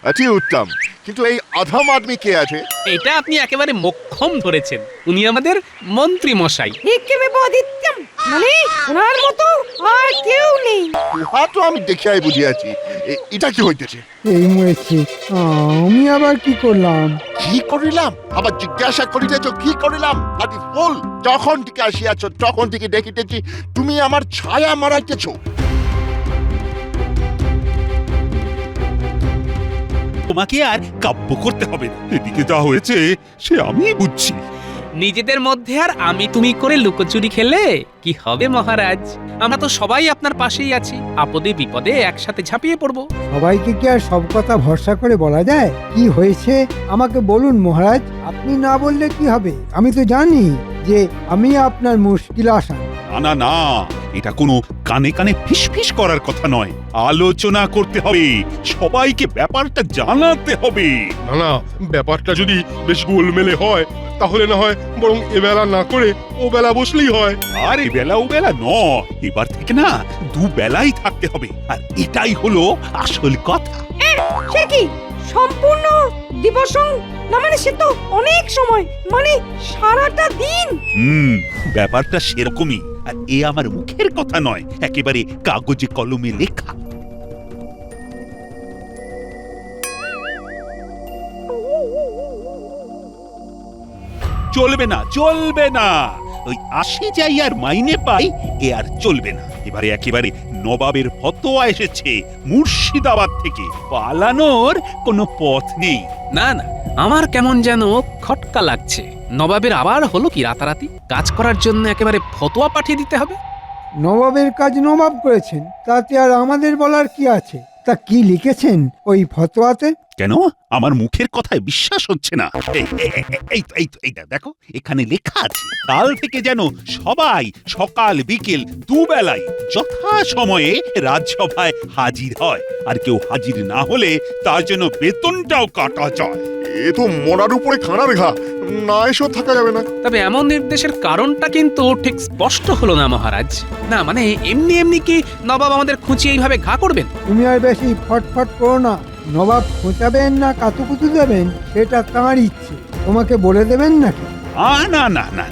অতি উত্তম। কিন্তু এই আধাম আদমি কে আছে? এটা আপনি একেবারে মোক্ষম ধরেছেন, উনি আমাদের মন্ত্রী মশাই। বিক্রমাদিত্যম, মানে ওনার মতো আর কেউ নেই। উহা তো আমি দেখিয়াই বুঝিয়াছি। এটা কি হইতেছে? এই মরেছি, আমি আবার কি করলাম? কি করিলাম? আবার জিজ্ঞাসা করিতেছ কি করিলাম? আদি ফুল, যখন থেকে আসিয়াছ তখন থেকে দেখিতেছি তুমি আমার ছায়া মারাইতেছ। তোমাকে আর কাব্য করতে হবে না। এদিকে যা হয়েছে সে আমি বুঝছি। নিজেদের মধ্যে আর আমি তুমি করে লুকোচুরি খেলে কি হবে মহারাজ? আমরা তো সবাই আপনার পাশেই আছি, আপদে বিপদে একসাথে ঝাঁপিয়ে পড়বো। সবাইকে কি আর সব কথা ভরসা করে বলা যায়? কি হয়েছে আমাকে বলুন মহারাজ। আপনি না বললে কি হবে? আমি তো জানি যে আমি আপনার মুশকিল আসান। না না না, এটা কোনো কানে কানে ফিসফিস করার কথা নয়, আলোচনা করতে হবে, সবাইকে ব্যাপারটা জানাতে হবে। না না, ব্যাপারটা যদি বেশ গোলমেলে হয় তাহলে না হয় বরং এবেলা না করে ও বেলা বসলেই হয়। আর এ বেলা ও বেলা নয়, এবার থেকে না দুবেলাই থাকতে হবে, আর এটাই হলো আসল কথা। সে কি সম্পূর্ণ দিবস? না মানে সে তো অনেক সময়, মানে সারাটা দিন। ব্যাপারটা সেরকমই, আর এ আমার মুখের কথা নয়, একেবারে কাগজে কলমে লেখা। চলবে না, চলবে না, ওই আসে যাই আর মাইনে পাই এ আর চলবে না। এবারে একেবারে নবাবের ফতোয়া এসেছে মুর্শিদাবাদ থেকে, পালানোর কোনো পথ নেই। না না, আমার কেমন যেন খটকা লাগছে। নবাবের আবার হলো কি রাতারাতি কাজ করার জন্য একেবারে ফতোয়া পাঠিয়ে দিতে হবে? নবাবের কাজ নবাব করেছেন, তাতে আর আমাদের বলার কি আছে? তা কি লিখেছেন ওই ফতোয়াতে? কেন আমার মুখের কথায় বিশ্বাস হচ্ছে না? এইটা দেখো, এখানে লেখা আছে কাল থেকে যেন সবাই সকাল বিকেল দুবেলায় যথা সময়ে রাজসভায় হাজির হয়, আর কেউ হাজির না হলে তার জন্য বেতনটাও কাটা যায়। এ তো মরার উপরে খানার ঘা, না এসব থাকা যাবে না। তবে এমন নির্দেশের কারণটা কিন্তু ঠিক স্পষ্ট হলো না মহারাজ। না মানে এমনি এমনি কি নবাব আমাদের খুঁচিয়ে এইভাবে ঘা করবেন? তুমি আর বেশি ফটফট করো না। নবাব খোঁচাবেন না কাতুকুতু দেবেন সেটা তাঁর ইচ্ছে, তোমাকে বলে দেবেন নাকি? না না না না,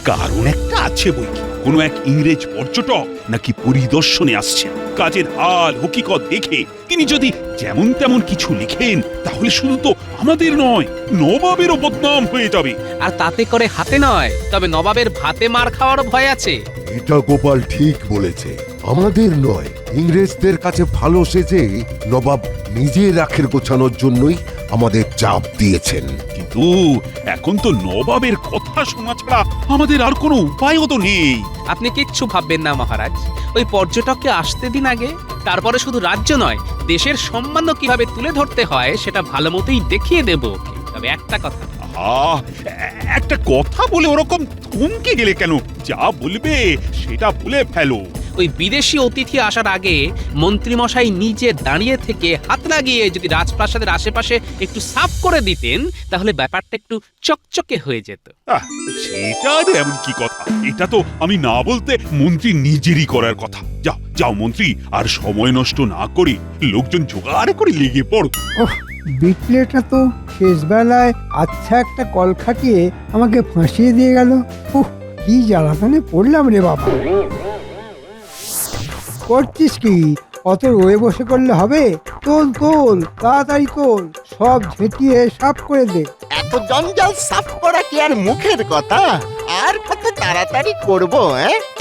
কারণ একটা আছে বই কি। কোনো এক ইংরেজ পর্যটক নাকি পরিদর্শনে আসছেন, কাজের হাল হকিকত দেখে তিনি যদি যেমন তেমন কিছু লিখেন তাহলে শুধু তো আমাদের নয়, নবাবেরও বদনাম হয়ে যাবে। আর তাতে করে হাতে নয়, তবে নবাবের ভাতে মার খাওয়ার ভয় আছে। এটা গোপাল ঠিক বলেছে, আমাদের নয় ইংরেজদের কাছে ভালো সেজে নবাব নিজে রাখের গোছানোর জন্যই আমাদের চাপ দিয়েছেন। কিন্তু এখন তো নবাবের কথা শোনা ছাড়া আমাদের আর কোনো উপায়ও তো নেই। আপনি কিচ্ছু ভাববেন না মহারাজ, ওই পর্যটককে আসতে দিন আগে, তারপরে শুধু রাজ্য নয় দেশের সম্মানও কিভাবে তুলে ধরতে হয় সেটা ভালো মতোই দেখিয়ে দেব ওকে। তবে একটা কথা, একটা কথা বলে ওরকম থমকে গেলে কেন? যা বলবে সেটা বলে ফেলো। ওই বিদেশি অতিথি আসার আগে মন্ত্রীমশাই নিজে দাঁড়িয়ে থেকে হাত লাগিয়ে যদি রাজপ্রাসাদের আশেপাশে একটু সাফ করে দিতেন তাহলে ব্যাপারটা একটু চকচকে হয়ে যেত। সেটা আর এমন কি কথা? এটা তো আমি না বলতে মন্ত্রী নিজেরই করার কথা। যাও যাও মন্ত্রী, আর সময় নষ্ট না করে লোকজন জোগাড় করে লেগে পড়ো। ওহ, বিটলেটা তো শেষ বেলায় আচ্ছা একটা কল খাটিয়ে আমাকে ফাঁসিয়ে দিয়ে গেল। উহ, কি জ্বালাতনে পড়লাম রে বাবা। করছিস কি? অত রয়ে বসে করলে হবে? তোল তোল, তাড়াতাড়ি তোল, সব ঝেঁটিয়ে সাফ করে দে। এত জঞ্জাল সাফ করা কি আর মুখের কথা? আর কত তাড়াতাড়ি করবো?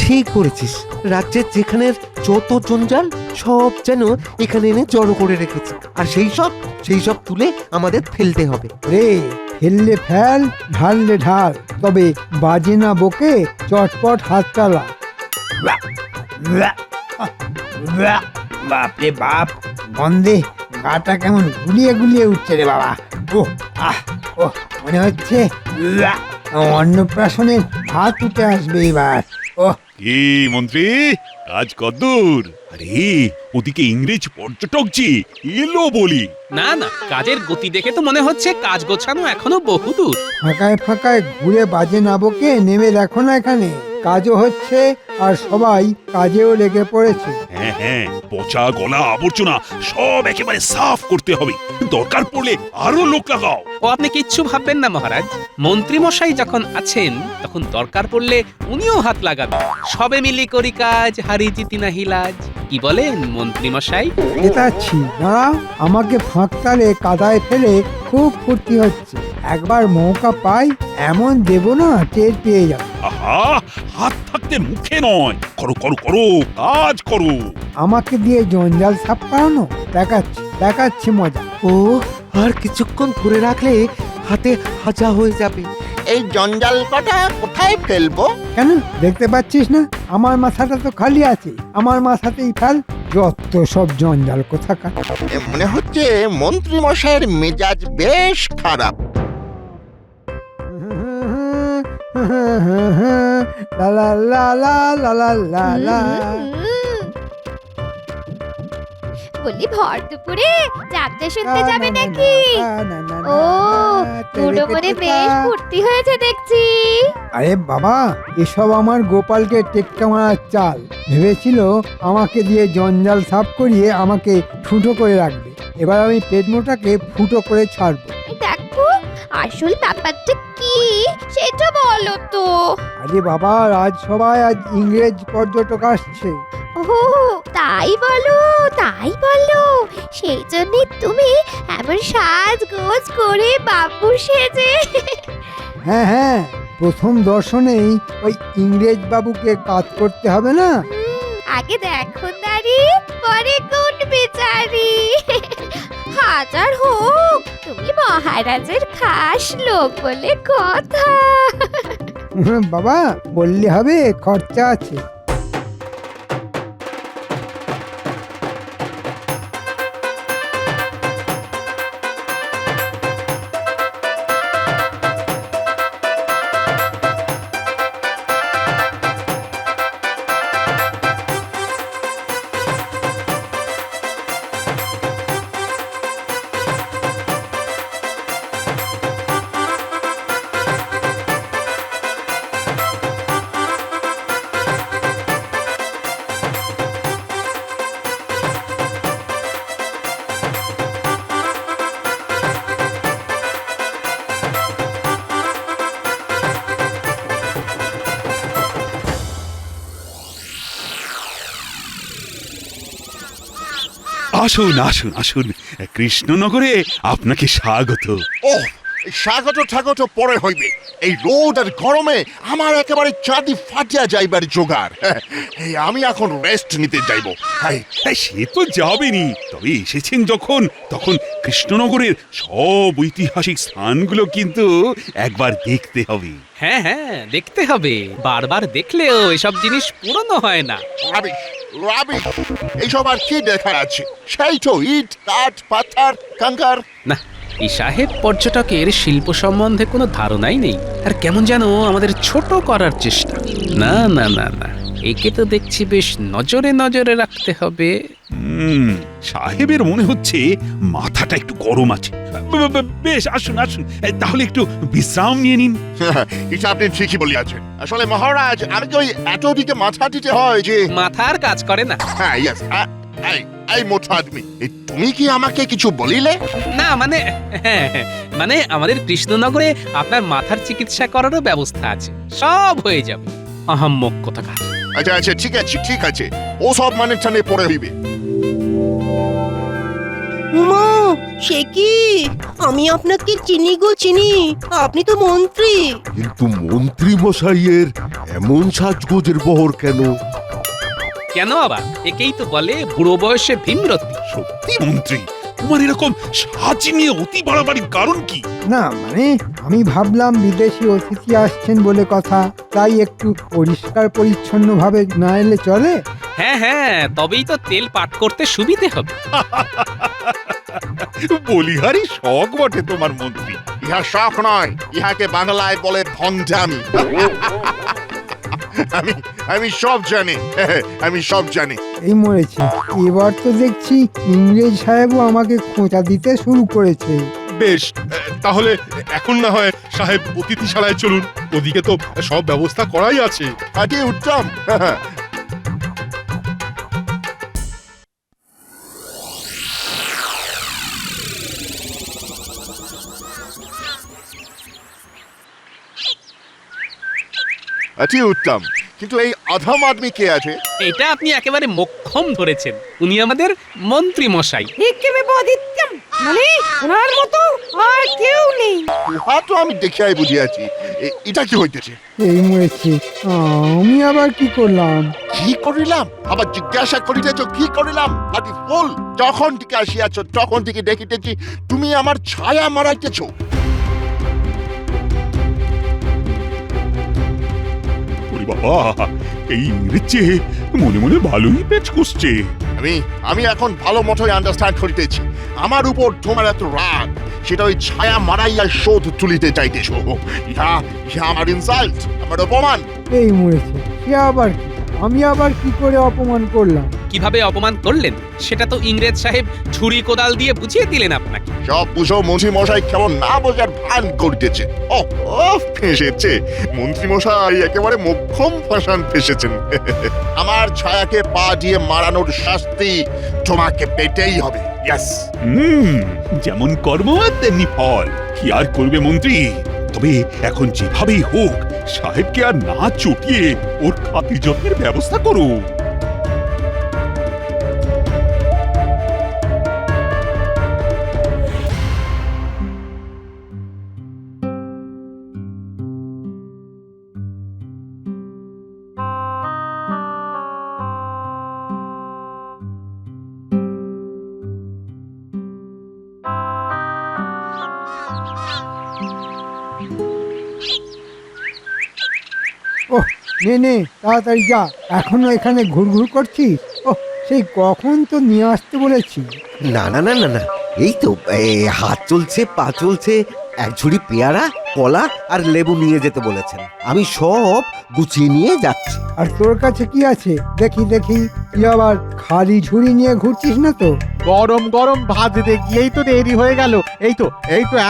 ঠিক করেছিস, রাজ্যের যেখানে যত জঞ্জাল সব যেন এখানে এনে জড়ো করে রেখেছে, আর সেই সব তুলে আমাদের ফেলতে হবে। রে, ফেললে ফেল, ঢাললে ঢাল, তবে বাজে না বকে চটপট হাত চালা। বাপরে বাপ, গন্ধে গাটা কেমন গুলিয়ে গুলিয়ে উঠছে রে বাবা। ওহ আহ ও, মনে হচ্ছে অন্নপ্রাশনের হাত উঠে আসবে এবার। ওহ, কি মন্ত্রী, কাজ কদ্দূর? আরে ওদিকে ইংরেজ পর্যটক যে এলো বলি। না না, কাজের গতি দেখে তো মনে হচ্ছে কাজ গোছানো এখনো বহুদূর। ফাঁকায় ফাঁকায় ঘুরে বাজে না বকে নেমে দেখো না, এখানে কাজও হচ্ছে আর সবাই কাজেও লেগে পড়েছে। হ্যাঁ হ্যাঁ, পচা গলা আবর্জনা সব একেবারে সাফ করতে হবে, দরকার পড়লে আরো লোক লাগাও। ও আপনি কিচ্ছু ভাববেন না মহারাজ, মন্ত্রীমশাই যখন আছেন তখন দরকার পড়লে উনিও হাত লাগাবেন। সবে মিলি করি কাজ, হারি জিতি না হিলাজ। কি বলেন মন্ত্রীমশাই? জেতাচ্ছি না, আমাকে ফাঁকতালে কাদায় ফেলে খুব ফুর্তি হচ্ছে। একবার মৌকা পাই এমন দেব না, টের পেয়ে যাবে। আহা, হাত থাকতে মুখে নয়, করো করো করো, কাজ করো। আমাকে দিয়ে জঞ্জাল সাফ করানো, দেখাচ্ছি দেখাচ্ছি মজা। ও আর কিছুক্ষণ ধরে রাখলে হাতে হাজা হয়ে যাবে। এই জঞ্জাল কটা কোথায় ফেলবো? কেন দেখতে পাচ্ছিস না আমার মাথাটা তো খালি আছে, আমার মাথাতেই ফেল। যত সব জঞ্জাল কোথাকার। মনে হচ্ছে মন্ত্রী মশাইয়ের মেজাজ বেশ খারাপ। লা লা লা লা লা লা লা লা। বলি ভর দুপুরে যাত্রা শুনতে যাবে নাকি? ও বুড়ো মনে বেশ ফুর্তি হয়েছে দেখছি। আরে বাবা, এসব আমার গোপালকে টেক্কা মারার চাল। ভেবেছিল আমাকে দিয়ে জঞ্জাল সাফ করিয়ে আমাকে ফুটো করে রাখবে। এবার আমি পেটমোটাকে ফুটো করে ছাড়বো। দেখো আসল ব্যাপারটা কি সেটা বলো তো। আরে বাবা, রাজসভায় আজ ইংরেজ পর্যটক আসছে। ও তাই বলো তাই বলো, সেই জন্য তুমি এমন সাজগোজ করে বাবু সেজে। হ্যাঁ হ্যাঁ, প্রথম দর্শনেই ওই ইংরেজ বাবুকে কাজ করতে হবে না। আগে দেখো দাঁড়ি পরে কোন বেচারি। হাজার হোক তুমি মহারাজের খাস লোক বলে কথা। বাবা বললে হবে, খরচা আছে। আসুন আসুন আসুন, কৃষ্ণনগরে আপনাকে স্বাগত। ও স্বাগত ঠাগত পরে হইবে, এই রোদ আর গরমে আমার একেবারে চাঁদি ফাটিয়া যাইবার জোগাড়। এই আমি এখন রেস্ট নিতে যাইব। হাই, সে তো যাবেনি, তবে এসেছেন যখন তখন কৃষ্ণনগরের সব ঐতিহাসিক স্থানগুলো কিন্তু একবার দেখতে হবে। হ্যাঁ হ্যাঁ দেখতে হবে, বারবার দেখলেও এসব জিনিস পুরনো হয় না। রাবিশ রাবিশ, এইসব আর কি দেখার আছে? সেই তো ইট কাঠ পাথর কাঙ্কার। না, এই সাহেব পর্যটকের শিল্প সম্বন্ধে কোনো ধারণাই নেই, আর কেমন যেন আমাদের ছোট করার চেষ্টা। না না না না, একে তো দেখছি বেশ নজরে নজরে রাখতে হবে। সাহেবের মনে হচ্ছে মাথাটা একটু গরম আছে। বেশ, আসুন আসুন, তাহলে একটু বিশ্রাম নিয়ে নিন। এটা আপনি ঠিকই বলিয়াছেন। আসলে মহারাজ, আমি কি ওই এত দিকে মাথা দিতে হয় যে মাথার কাজ করে না। হ্যাঁ ইয়েস, এই মোটা আদমি, তুমি কি আমাকে কিছু বলিলে? না মানে হ্যাঁ হ্যাঁ, মানে আমাদের কৃষ্ণনগরে আপনার মাথার চিকিৎসা করারও ব্যবস্থা আছে, সব হয়ে যাবে। আহাম্মক কোথাকার। আচ্ছা আচ্ছা, ঠিক আছে ঠিক আছে, ও সব মানে টানে পড়ে হইবে। উমা, সে কি? আমি আপনাকে চিনি গো চিনি, আপনি তো মন্ত্রী। কিন্তু মন্ত্রী মশাইয়ের এমন সাজগোজের বহর কেন? কেন আবার? একেই তো বলে বুড়ো বয়সে ভীমরতি। সত্যি মন্ত্রী, তোমার এরকম সাজ নিয়ে অতি বাড়াবাড়ির কারণ কি? না মানে আমি ভাবলাম বিদেশি অতিথি আসছেন বলে কথা, তাই একটু পরিষ্কার পরিচ্ছন্ন ভাবে না এলে চলে? হ্যাঁ হ্যাঁ, তবেই তো তেল পাট করতে সুবিধে হবে। বলিহারি শখ বটে তোমার মন্ত্রী। ইহা শখ নয়, ইহাকে বাংলায় বলে ভণ্ডামি। আমি সব জানি, আমি সব জানি। এই মরেছে, এবার তো দেখছি ইংরেজ সাহেবও আমাকে খোঁচা দিতে শুরু করেছে। বেশ, তাহলে এখন না হয় সাহেব অতিথিশালায় চলুন, ওদিকে তো সব ব্যবস্থা করাই আছে। আগে উত্তম। অতি উত্তম, কিন্তু এই অধম আদমি কে আছে? এটা আপনি একেবারে মোক্ষম ধরেছেন, উনি আমাদের মন্ত্রী মশাই। একেবে আদিত্যম, মানে ওনার মতো আর কেউ নেই। উহা তো আমি দেখিয়াই বুঝিয়াছি। এটা কি হইতেছে? এই মরেছি, আমি আবার কি করলাম? কি করিলাম? আবার জিজ্ঞাসা করিতেছ কি করিলাম? আদি ফুল, যখন থেকে আসিয়াছ তখন থেকে দেখিতেছি তুমি আমার ছায়া মারাইতেছ। ওরে বাবা, এই ইংরেজ যে মনে মনে ভালোই পেচ কষছে। আমি এখন ভালো মতোই আন্ডারস্ট্যান্ড করিতেছি। আমার উপর তোমার এত রাগ, সেটা ওই ছায়া মারাইয়া শোধ তুলিতে চাইতেছ। ইহা আমার ইনসাল্ট, আমার অপমান। এই মরেছে, সে আবার কি? আমি আবার কি করে অপমান করলাম? কিভাবে অপমান করলেন সেটা তো ইংরেজ সাহেব ছুরি কোদাল দিয়ে বুঝিয়ে দিলেন আপনাকে। সব বুঝো মন্ত্রী মশাই কেমন না বোঝার ভান করতেছে। ফেসেছে মন্ত্রী মশাই, একেবারে মোক্ষম ফাঁসান ফেসেছেন। আমার ছায়াকে পা দিয়ে মারানোর শাস্তি তোমাকে পেতেই হবে। ইয়েস। যেমন কর্ম তেমনি ফল। কি আর করবে মন্ত্রী? তবে এখন যেভাবেই হোক সাহেবকে আর না চটিয়ে ওর খাতির যত্নের ব্যবস্থা করো। ওহ, নে তাড়াতাড়ি যা, এখনো এখানে ঘুরঘুর করছিস? ওহ, সেই কখন তো নিয়ে আসতে বলেছি। না না না না না, এই তো হাত চলছে, পা চলছে। এক ঝুড়ি পেয়ারা, কলা আর লেবু নিয়ে যেতে বলেছেন। আমি সব গুছিয়ে নিয়ে যাচ্ছি। আর তোর কাছে কি আছে দেখি দেখি? তুই আবার খালি ঝুড়ি নিয়ে ঘুরছিস না তো? গরম গরম ভাজতে গিয়েই তো দেরি হয়ে গেল। এই তো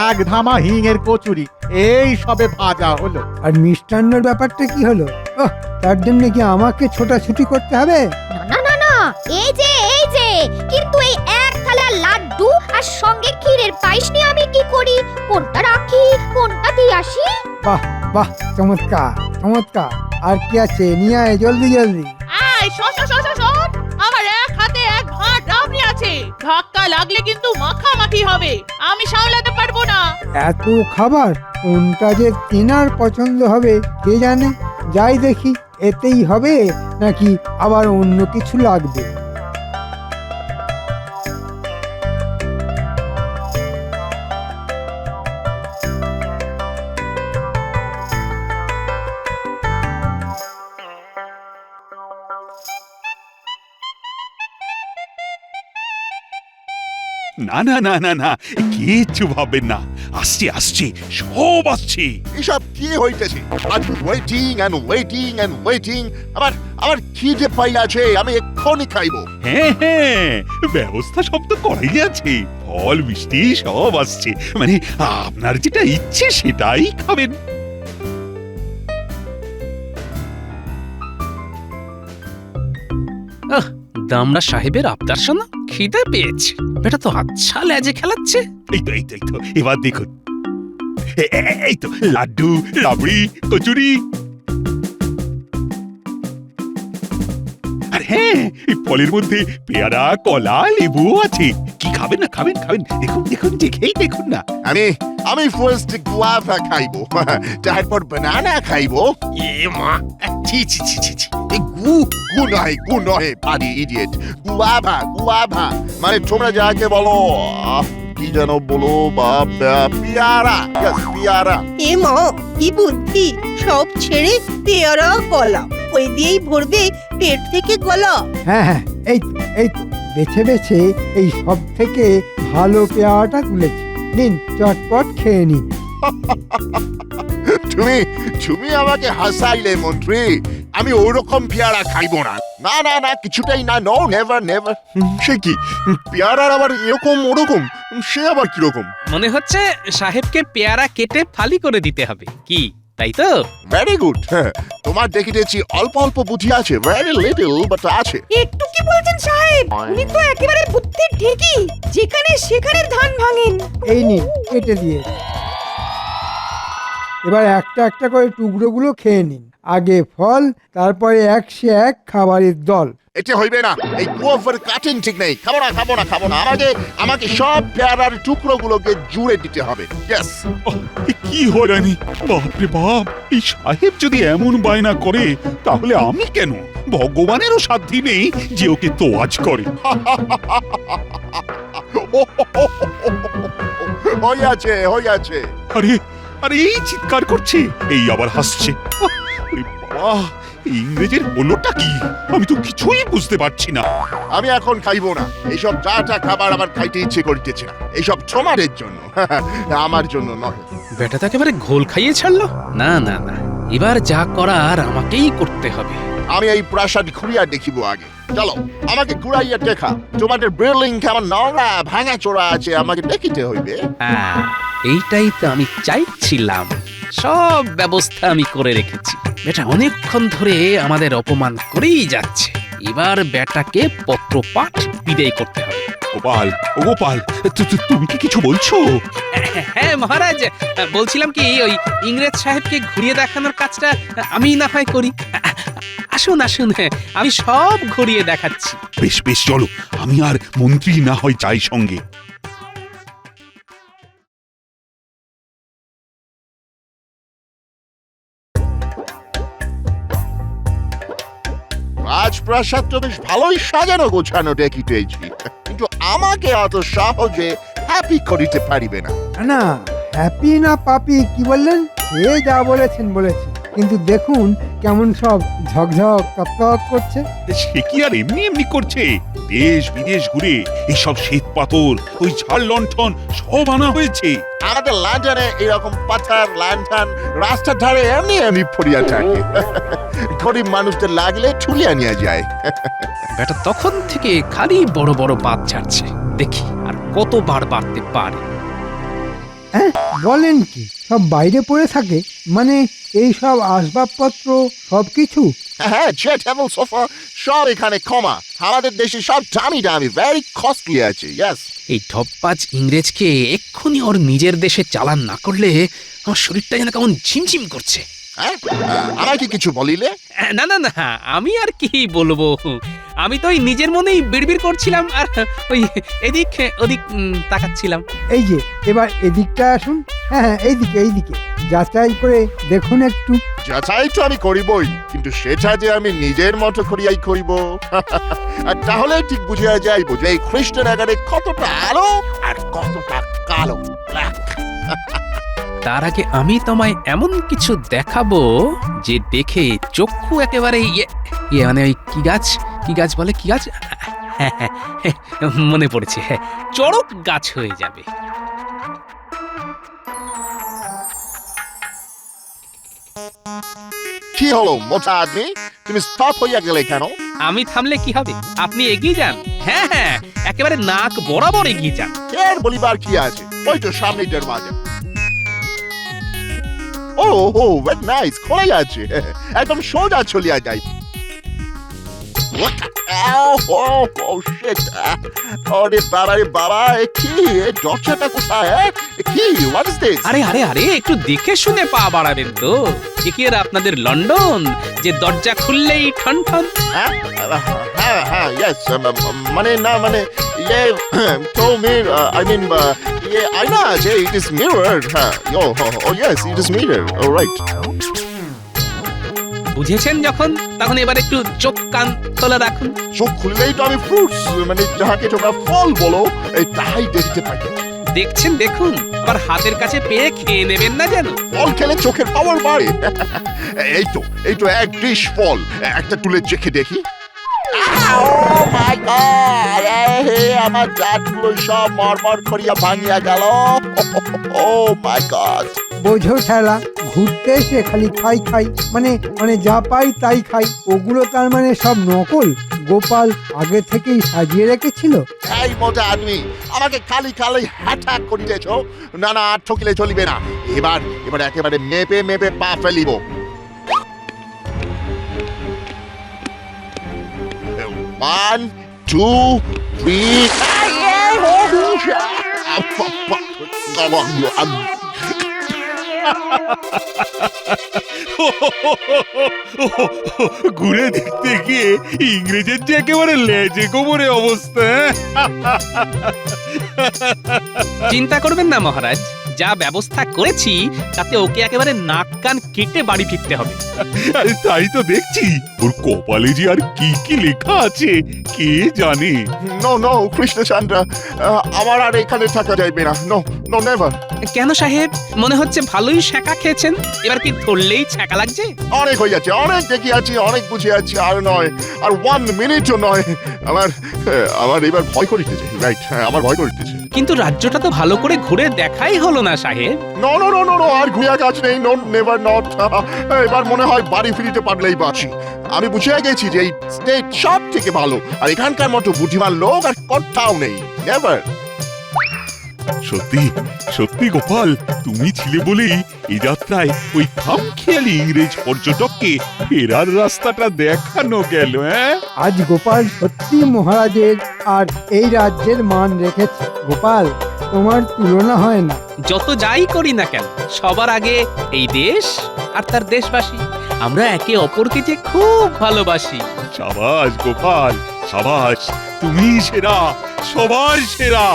এক ধামা হিঙের কচুরি এই সবে ভাজা হলো। আর মিষ্টান্নর ব্যাপারটা কি হলো? ওহ, তার জন্য কি আমাকে ছোটাছুটি করতে হবে? না না না, এই যে কিন্তু এই এক থালা লাড্ডু আর সঙ্গে ক্ষীরের পায়েস নিয়ে আমি কি করি? কোনটা রাখি, কোনটা দিয়ে আসি? বাহ বাহ, চমৎকার চমৎকার। আর কি আছে? নিয়ে আয় জলদি জলদি। আয় শোন, আমার এক হাতে এক ভাঁড় ডাবরি আছে। ধাক্কা লাগলে কিন্তু মাখামাখি হবে, আমি সামলাতে পারবো না। এত খাবার কোনটা যে তেনার পছন্দ হবে কে জানে। যাই দেখি এতেই হবে নাকি আবার অন্য কিছু লাগবে। না না না না না, কিচ্ছু ভাববেন না, আসছে আসছে, সব আসছে। এসব কি হইতেছে? আজ waiting and waiting and waiting. আমার খিদে পাইয়াছে, আমি এক্ষুনি খাইব। হ্যাঁ, ব্যবস্থা সব তো করাই আছে। ফল মিষ্টি সব আসছে, মানে আপনার যেটা ইচ্ছে সেটাই খাবেন। দামড়া সাহেবের আবদার শোনা, খিদে পেয়েছে। এটা তো আচ্ছা লেজে খেলাচ্ছে। এই তো এবার দেখুন, এই তো লাড্ডু, রাবড়ি, কচুরি। আর হ্যাঁ, এই ফলের মধ্যে পেয়ারা, কলা, লেবু আছে। কি খাবেন না? খাবেন দেখুন দেখেই দেখুন না। আমি ফার্স্ট গুয়াভা খাইব, তারপর বানানা খাইব। এ মা, ছি ছি ছি ছি ছি। এই গু নয় পারি ইডিয়েট। গুয়াভা মানে তোমরা যাকে বলো, কি যেন বলো, পেয়ারা। পেয়ারা। এ মা, কি বুদ্ধি! সব ছেড়ে পেয়ারা কলা, ওই দিয়েই ভরবে পেট থেকে গলা। হ্যাঁ, এই তো বেছে বেছে এই সব থেকে ভালো পেয়ারাটা তুলেছি। নিন, চটপট খেয়ে নিন। তুমি আমাকে হাসাইলে মন্ত্রী। আমি ওরকম পেয়ারা খাইব না। না কিছুটাই না। No, never. সে কি পেয়ারার আবার এরকম ওরকম? সে আবার কিরকম? মনে হচ্ছে সাহেবকে পেয়ারা কেটে ফালি করে দিতে হবে, কি তাই তো? Very good. তোমার দেখিতেছি অল্প অল্প বুদ্ধি আছে, ভেরি লিটল বাট আছে। একটু কি বলছেন সাহেব? উনি তো একেবারে বুদ্ধির ঢেকি, যেখানে সেখানে ধান ভাঙেন। এই নিন, কেটে দিয়ে। এবার একটা একটা করে টুকরোগুলো খেয়ে নিন। আগে ফল, তারপরে 101 খাবারের দল। এটা হইবে না, এই গোফার কাটিং ঠিক নেই। খাবো না খাবো না খাবো না, আমাকে সব পেয়ারার টুকরোগুলোকে জুড়ে দিতে হবে। ইয়েস। কি হয়রানি! বাপরে বাপ, এই সাহেব যদি এমন বায়না করে তাহলে আমি কেন? ভগবানেরও সাধ্যি নেই যে ওকে তোয়াজ করে। হইয়াছে। আরে আরে, এই চিৎকার করছে, এই আবার হাসছে। ওরে বাবা, এই ইংরেজের হলোটা কি? আমি তো কিছুই বুঝতে পারছি না। আমি এখন খাইবো না, এইসব যা খাবার আমার খাইতে ইচ্ছে করিতেছে না। এইসব তোমাদের জন্য, আমার জন্য নয়। বেটা তো একেবারে ঘোল খাইয়ে ছাড়লো। না না না, এবার যা করার আমাকেই করতে হবে। আমি এই প্রাসাদ ঘুরিয়া দেখিব আগে। চলো, আমাকে ঘুরাইয়া দেখা। তোমাদের বিল্ডিং কেমন নোংরা ভাঙা চোরা আছে, আমাকে দেখিতে হইবে। হ্যাঁ, এইটাই তো আমি চাইছিলাম। সব ব্যবস্থা আমি করে রেখেছি। বেটা অনেকক্ষণ ধরে আমাদের অপমান করেই যাচ্ছে। এবার বেটাকে পত্রপাঠ বিদায় করতে হবে। গোপাল, ও গোপাল, তুমি কি কিছু বলছো? হ্যাঁ মহারাজ, বলছিলাম কি, ওই ইংরেজ সাহেবকে ঘুরিয়ে দেখানোর কাজটা আমি না হয় করি। আসুন আসুন, আমি সব ঘুরিয়ে দেখাচ্ছি। বেশ বেশ, চলো, আমি আর মন্ত্রী না হয় যাই সঙ্গে। রাজপ্রাসাদ তো বেশ ভালোই সাজানো গোছানো দেখিতেছি, কিন্তু আমাকে অত সহজে হ্যাপি করিতে পারিবে না। না, হ্যাপি না পাপি কি বললেন? সে যা বলেছেন, কিন্তু দেখুন কেমন সব ঝকঝক টকটক করছে। সে কি আর এমনি এমনি করছে? দেশ বিদেশ ঘুরে এইসব শ্বেত পাথর, ওই ঝাড় লণ্ঠন সব আনা হয়েছে। আমাদের লন্ডনে এরকম পাথর লণ্ঠন রাস্তার ধারে এমনি পড়িয়া থাকে। গরিব মানুষদের লাগলে ঠুলিয়া নিয়ে যায়। বেটা তখন থেকে খালি বড় বড় বাদ ছাড়ছে। দেখি আর কতবার বাড়তে পারে। হ্যাঁ, বলেন কি, সব বাইরে পড়ে থাকে? মানে এই সব আসবাবপত্র সবকিছু? হ্যাঁ, চেয়ার টেবিল সোফা সব এখানে ক্ষমা। আমাদের দেশে সব দামি ভেরি কস্টলি আছে। ইয়েস। এই ঢপবাজ ইংরেজকে এক্ষুনি ওর নিজের দেশে চালান না করলে আমার শরীরটা যেন কেমন ঝিমঝিম করছে। হ্যাঁ, আমাকে কিছু বলিলে? না না না, আমি আর কি বলবো। আমি তো ওই নিজের মনেই বিড়বিড় করছিলাম আর ওই এদিক ওদিক তাকাচ্ছিলাম। এই যে, এবার এদিকটা আসুন। হ্যাঁ, এইদিকে যাচাই করে দেখুন একটু। যাচাই তো আমি করিবই, কিন্তু সেটা যে আমি নিজের মতো করিয়াই করিব। আর তাহলে ঠিক বুঝিয়া যাইব যে এই খ্রিস্টান আকারে কতটা আলো আর কতটা কালো। তার আগে আমি তোমায় এমন কিছু দেখাবো যে দেখে চক্ষু একেবারে মানে ওই কি গাছ বলে, কি গাছ? মনে পড়েছে, হ্যাঁ, চড়ক গাছ হয়ে যাবে। কি হলো মোটা আদমি, তুমি স্টপ হইয়া গেলে কেন? আমি থামলে কি হবে? আপনি এগিয়ে যান। হ্যাঁ হ্যাঁ, একেবারে নাক বরাবর এগিয়ে যান। এর বলিবার কি আছে, ওই তো সামনে দরজা। ও ভেরি নাইস, খোলাই আছে, একদম সোজা চলিয়া যাই। আরে বাবা, কি দরজাটা কোথায়? কি হোয়াট ইজ দিস? আরে আরে আরে, একটু দেখে শুনে পা বাড়াবেন তো। কি আর আপনাদের লন্ডন যে দরজা খুললেই ঠন ঠন? হ্যাঁ, ইয়েস, মানে না, মানে ইয়ে তো মির, আই মিন ইয়ে আয়না আছে, ইট ইজ মিরর। হ্যাঁ, oh yes, it is mirror. Alright. বুঝেছেন যখন, তখন এবার একটু চোখ কান খোলা রাখুন। চোখ খুললেই তো আমি ফ্রুটস, মানে যাহাকে তোমরা ফল বলো, এই তাই দেখতে পাই। দেখছেন, দেখুন, আবার হাতের কাছে পেয়ে খেয়ে নেবেন না যেন। ফল খেলে চোখের পাওয়ার বাড়ে। এই তো এক ডিশ ফল, একটা তুলে চেখে দেখি। আমার দাঁতগুলো সব মরমর করিয়া ভাঙিয়া গেল। ও মাই গড! বোঝো ঠেলা, ঘুরতে এসে খালি খাই, মানে যা পাই তাই খাই। ওগুলো তার মানে সব নকল? গোপাল আগে থেকেই সাজিয়ে রেখেছিল? এই মোটা আদমি, আমাকে খালি হ্যাটাক করিতেছ। না না, আর ঠকিলে চলিবে না। এবার একেবারে মেপে পা ফেলিব। 1, 2, 3. ঘুরে দেখতে গিয়ে ইংরেজের যে একেবারে লেজে গোবরে অবস্থা। চিন্তা করবেন না মহারাজ, যা ব্যবস্থা করেছি তাতে ওকে একেবারে নাক কান কেটে বাড়ি ফিরতে হবে। আরে তাই তো দেখছি, ওর কপালে যে আর কি কি লেখা আছে কে জানে। নো নো কৃষ্ণচন্দ্র, আমার আর এখানে থাকা যাইবে না। No no never. কেন সাহেব, মনে হচ্ছে ভালোই ছ্যাঁকা খেয়েছেন, এবার কি ধরলেই ছ্যাঁকা লাগছে? অনেক হয়ে যাচ্ছে, অনেক দেখি আছি, অনেক বুঝে আছি, আর নয়, আর 1 মিনিটও নয়। আমার এবার ভয় করিতেছে। রাইট, আমার ভয় করিতেছে। কিন্তু রাজ্যটা তো ভালো করে ঘুরে দেখাই হলো না সাহেব। No no no no no, আর ঘুরিয়া কাজ নেই। No never not. এবার মনে হয় বাড়ি ফিরিতে পারলেই বাঁচি। আমি বুঝে গেছি যে এই স্টেট সব থেকে ভালো, আর এখানকার মতো বুদ্ধিমান লোক আর কোথাও নেই। নেভার। সত্যি সত্যি গোপাল, তুমি ছিলে বলেই এই যাত্রায় ওই খামখেয়ালি ইংরেজ পর্যটককে ফেরার রাস্তাটা দেখানো গেল। আজ গোপাল সত্যি মহারাজের আর এই রাজ্যের মান রেখেছে। গোপাল, তোমার তুলনা হয় না। যত যাই করি না কেন, সবার আগে এই দেশ আর তার দেশবাসী, আমরা একে অপরকে যে খুব ভালোবাসি। সাবাস গোপাল, সাবাস, তুমি সেরা, সবার সেরা।